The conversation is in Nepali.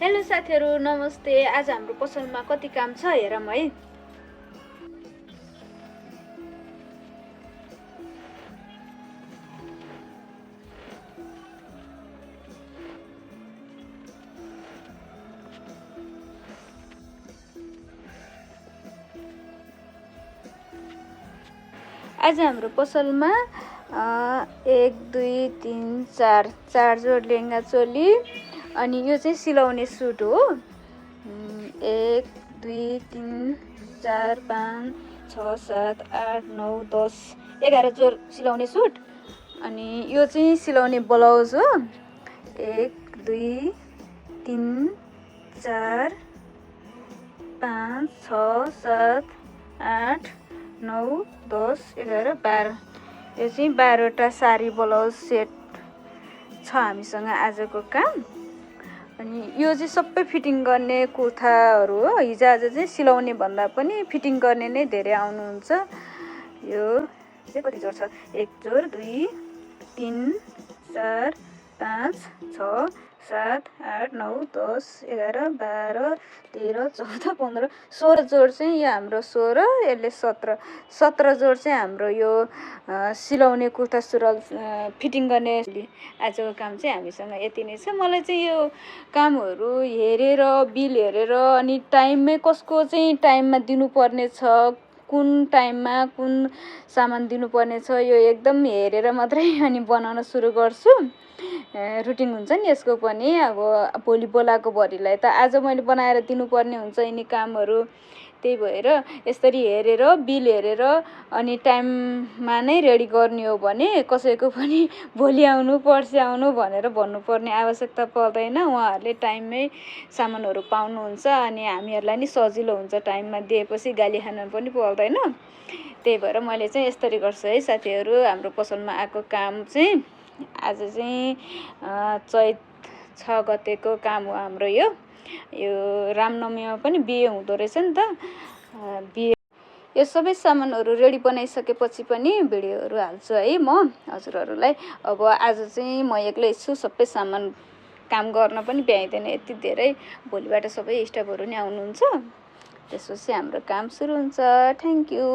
हेलो साथीहरू, नमस्ते। आज हाम्रो पसलमा कति काम छ हेरौँ है। आज हाम्रो पसलमा 1 2 3 4 चार जोड लेहङ्गा चोली अनि यो चाहिँ सिलाउने सुट हो। 1 2 3 4 5 6 7 8 9 10 11 जोड सिलाउने सुट अनि यो चाहिँ सिलाउने ब्लाउज हो। 1 2 3 4 5 6 7 8 9 10 11 12 यो चाहिँ 12वटा साडी ब्लाउज सेट छ हामीसँग आजको काम। अनि यो चाहिँ सबै फिटिङ गर्ने कुर्ताहरू हो। हिजोआज चाहिँ सिलाउने भन्दा पनि फिटिङ गर्ने नै धेरै आउनुहुन्छ। यो चाहिँ कति जोड छ? 1 जोड 2 3 4 5 6 7 8 9 10 11 12 13 14 15 16 जोड चाहिँ यो हाम्रो 16, यसले 17 जोड चाहिँ हाम्रो यो सिलाउने कुर्ता सुरुवाल फिटिङ गर्ने। आजको काम चाहिँ हामीसँग यति नै छ। मलाई चाहिँ यो कामहरू हेरेर बिल हेरेर अनि टाइममै कसको चाहिँ टाइममा दिनुपर्ने छ, कुन टाइममा कुन सामान दिनुपर्ने छ, यो एकदम हेरेर मात्रै अनि बनाउन सुरु गर्छु। रुटिन हुन्छ नि यसको पनि। अब भोलि बोलाएको भरिलाई त आज मैले बनाएर दिनुपर्ने हुन्छ यिनी कामहरू। त्यही भएर यसरी हेरेर बिल हेरेर अनि टाइममा नै रेडी गर्ने हो भने कसैको पनि भोलि आउनु पर्सि आउनु भनेर भन्नुपर्ने आवश्यकता पर्दैन। उहाँहरूले टाइममै सामानहरू पाउनुहुन्छ अनि हामीहरूलाई नि सजिलो हुन्छ। टाइममा दिएपछि गाली खानु पनि पर्दैन। त्यही भएर मैले चाहिँ यसरी गर्छु है साथीहरू। हाम्रो पसलमा आएको काम चाहिँ आज चाहिँ चैत 6 गतेको काम हो हाम्रो यो रामनवमीमा पनि बिहे हुँदो रहेछ नि त। बिहे यो सबै सामानहरू रेडी बनाइसकेपछि पनि भिडियोहरू हाल्छु है म हजुरहरूलाई। अब आज चाहिँ म एक्लै छु, सबै सामान काम गर्न पनि भ्याइँदैन यति धेरै। भोलिबाट सबै स्टाफहरू नि आउनुहुन्छ, त्यसपछि हाम्रो काम सुरु हुन्छ। Thank you.